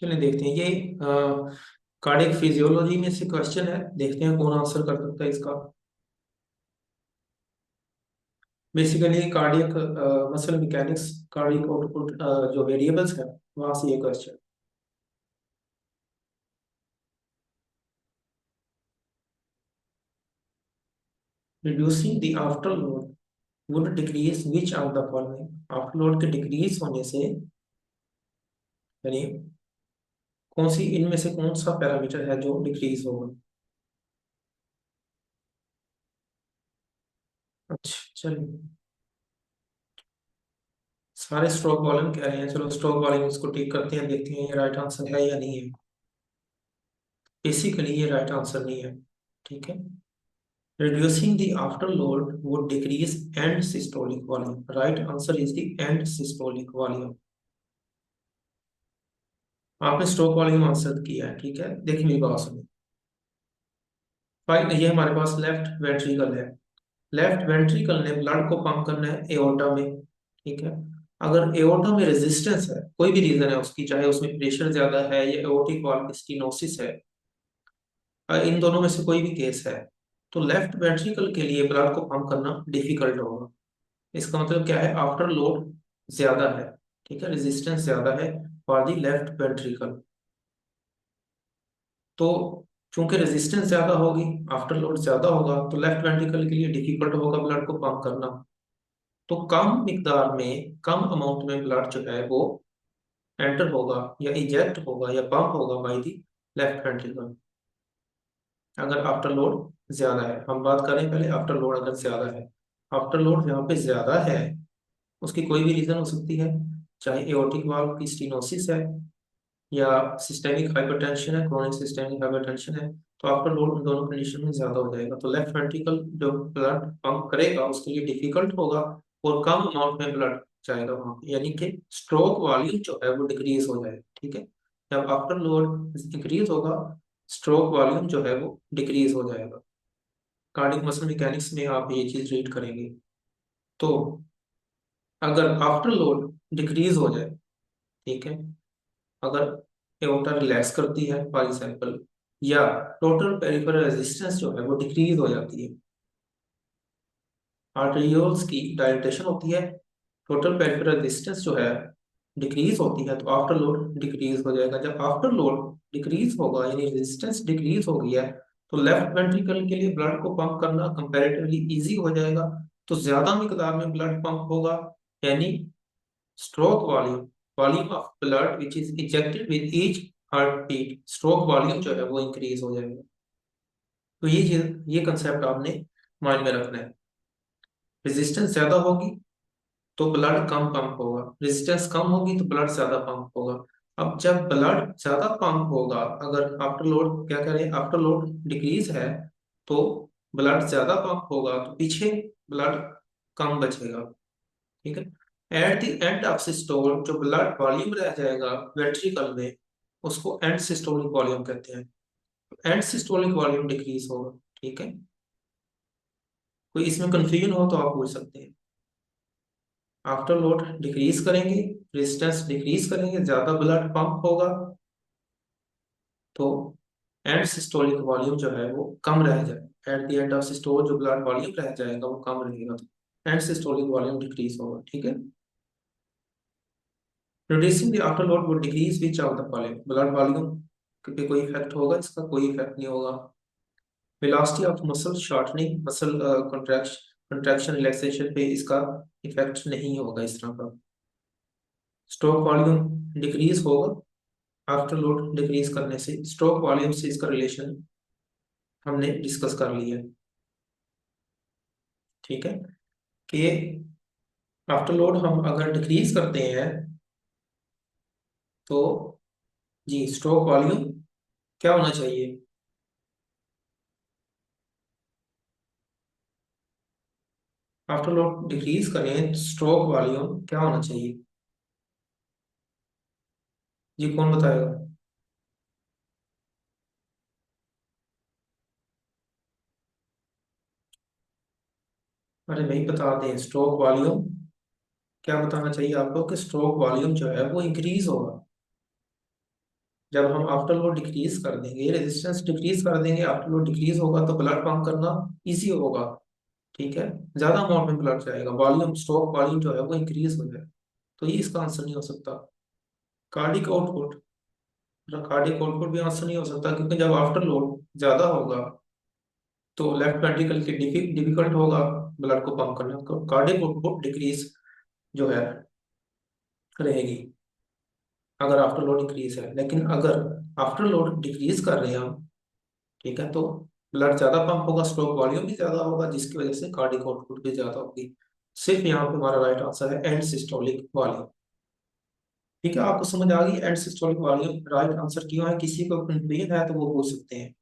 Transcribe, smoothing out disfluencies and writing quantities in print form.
चलिए देखते हैं ये कार्डियक फिजियोलॉजी में से क्वेश्चन है। देखते हैं कौन आंसर कर सकता है इसका। Basically cardiac muscle mechanics, cardiac output जो वेरिएबल्स है वहां से ये question. Reducing the after load would decrease which of the following. After load के डिक्रीज होने से यानी कौन सी इनमें से कौन सा पैरामीटर है जो डिक्रीज होगा। अच्छा चलिए, सारे स्ट्रोक वॉल्यूम कह रहे हैं। चलो स्ट्रोक वॉल्यूम इसको टिक करते हैं, देखते हैं ये राइट आंसर है या नहीं है। बेसिकली ये राइट आंसर नहीं है। ठीक है, reducing the afterload would decrease end systolic volume. Right answer is the end systolic volume. आपने स्ट्रोक वॉल्यूम आंसर किया है, ठीक है। देखिए मेरी बात सुनिए। फाइन, ये हमारे पास लेफ्ट वेंट्रिकल है। लेफ्ट वेंट्रिकल ने ब्लड को पंप करना है एओर्टा में, ठीक है। अगर एओर्टा में रेजिस्टेंस है, कोई भी रीजन है उसकी, चाहे उसमें प्रेशर ज्यादा है या एओर्टिक वाल्व स्टेनोसिस है, इन दोनों में से कोई भी केस है, तो लेफ्ट वेंट्रिकल के लिए ब्लड को पंप करना डिफिकल्ट होगा। इसका मतलब क्या है, आफ्टर लोड ज्यादा है, ठीक है, रेजिस्टेंस ज्यादा है फॉर दी लेफ्ट वेंट्रिकल। तो चूंकि रेजिस्टेंस ज्यादा होगी, आफ्टर लोड ज्यादा होगा, तो लेफ्ट वेंट्रिकल के लिए डिफिकल्ट होगा ब्लड को पंप करना। तो कम मिकदार में, कम अमाउंट में ब्लड जो है वो एंटर होगा या इजेक्ट होगा या पंप होगा बाय दी लेफ्ट वेंट्रिकल, अगर आफ्टर लोड ज्यादा है। हम बात करें पहले आफ्टर लोड अगर ज्यादा है। आफ्टर लोड यहाँ पे ज्यादा है, उसकी कोई भी रीजन हो सकती है, चाहे एओर्टिक वाल्व की स्टीनोसिस है या सिस्टेमिक हाइपरटेंशन है, क्रोनिक सिस्टेमिक हाइपरटेंशन है, तो आफ्टर लोड उन दोनों कंडीशन में ज्यादा हो जाएगा, तो लेफ्ट वेंट्रिकल जो ब्लड पंप करेगा उसके लिए डिफिकल्ट होगा और कम अमाउंट में ब्लड जाएगा वहां पे, यानी कि स्ट्रोक वॉल्यूम जो है वो डिक्रीज हो जाएगा, ठीक है। जब आफ्टर लोड इंक्रीज होगा, स्ट्रोक वॉल्यूम जो है वो डिक्रीज हो जाएगा। कार्डियक मसल मैकेनिक्स में आप ये चीज रीड करेंगे। तो अगर आफ्टर लोड डिक्रीज हो जाए, ठीक है, अगर एओर्टा रिलैक्स करती है फॉर एग्जाम्पल, या टोटल पेरिफेरल रेजिस्टेंस जो है वो डिक्रीज हो जाती है, आर्टेरियोल्स की डायलेटेशन होती है, टोटल पेरिफेरल रेजिस्टेंस जो है डिक्रीज होती है, तो आफ्टर लोड डिक्रीज हो जाएगा। जब आफ्टर लोड डिक्रीज होगा यानी रेजिस्टेंस डिक्रीज हो गया है, तो लेफ्ट वेंट्रिकल के लिए ब्लड को पंप करना कंपैरेटिवली इजी हो जाएगा, तो ज्यादा मिकदार में ब्लड पंप होगा, यानी stroke volume, volume of blood which is ejected with each heartbeat, stroke volume जो है वो इंक्रीज हो जाएगा। तो ये चीज, ये कंसेप्ट आपने माइंड में रखना है। रेजिस्टेंस ज्यादा होगी तो ब्लड कम पंप होगा, रेजिस्टेंस कम होगी तो ब्लड ज्यादा पंप होगा। अब जब ब्लड ज्यादा पंप होगा, अगर आफ्टर लोड क्या करें, आफ्टर लोड डिक्रीज है, तो ब्लड ज्यादा पंप होगा तो पीछे ब्लड कम बचेगा, ठीक है। At the end of systole जो ब्लड वॉल्यूम रह जाएगा वेंट्रिकल में, उसको एंड सिस्टोलिक वॉल्यूम कहते हैं। एंड सिस्टोलिक वॉल्यूम डिक्रीज होगा, ठीक है। कोई इसमें कंफ्यूजन हो तो आप पूछ सकते हैं। आफ्टर लोड डिक्रीज करेंगे, रेजिस्टेंस डिक्रीज करेंगे, ज्यादा ब्लड पंप होगा, तो एंड सिस्टोलिक वॉल्यूम जो है वो कम रह जाएगा। At the end of systole जो ब्लड वॉल्यूम रह जाएगा वो कम रहेगा, तो एंड सिस्टोलिक वॉल्यूम डिक्रीज होगा, ठीक है। Reducing the after load would decrease which of the following. Blood volume पे कोई इफेक्ट होगा, इसका कोई इफेक्ट नहीं होगा। Velocity of muscle shortening, muscle contraction contraction relaxation पे इसका इफेक्ट नहीं होगा इस तरह का। स्ट्रोक वॉल्यूम डिक्रीज होगा आफ्टर लोड डिक्रीज करने से, स्ट्रोक वॉल्यूम से इसका रिलेशन हमने डिस्कस कर लिया है, ठीक है। कि आफ्टर लोड हम अगर डिक्रीज करते हैं तो जी स्ट्रोक वॉल्यूम क्या होना चाहिए। आफ्टर लोड डिक्रीज करें, स्ट्रोक वॉल्यूम क्या होना चाहिए। जी कौन बताएगा। अरे भाई बता दें, स्ट्रोक वॉल्यूम क्या बताना चाहिए आपको, कि स्ट्रोक वॉल्यूम जो है वो इंक्रीज होगा। जब हम आफ्टर लोड डिक्रीज कर देंगे, रेजिस्टेंस डिक्रीज कर देंगे, आफ्टर लोड डिक्रीज होगा तो ब्लड पंप करना इजी होगा। ठीक है, ज्यादा अमाउंट में ब्लड जाएगा, वॉल्यूम, स्ट्रोक वॉल्यूम जो है वो इंक्रीज हो जाए। तो ये इसका आंसर नहीं हो सकता। कार्डिक आउटपुट, कार्डिक आउटपुट भी आंसर नहीं हो सकता, क्योंकि जब आफ्टर लोड ज्यादा होगा तो लेफ्ट वेंट्रिकल के डिफिकल्ट होगा ब्लड को पंप करना, तो कार्डिक आउटपुट डिक्रीज जो है रहेगी अगर आफ्टर लोड इंक्रीज है। लेकिन अगर आफ्टर लोड डिक्रीज कर रहे हैं हम, ठीक है, तो ब्लड ज्यादा पंप होगा, स्ट्रोक वॉल्यूम भी ज्यादा होगा, जिसकी वजह से कार्डिक आउटपुट भी ज्यादा होगी। सिर्फ यहाँ पे हमारा राइट आंसर है एंड सिस्टोलिक वॉल्यूम। ठीक है, आपको समझ आ गई and systolic volume right answer क्यों है? किसी को कंफ्यूजन है तो वो पूछ सकते हैं।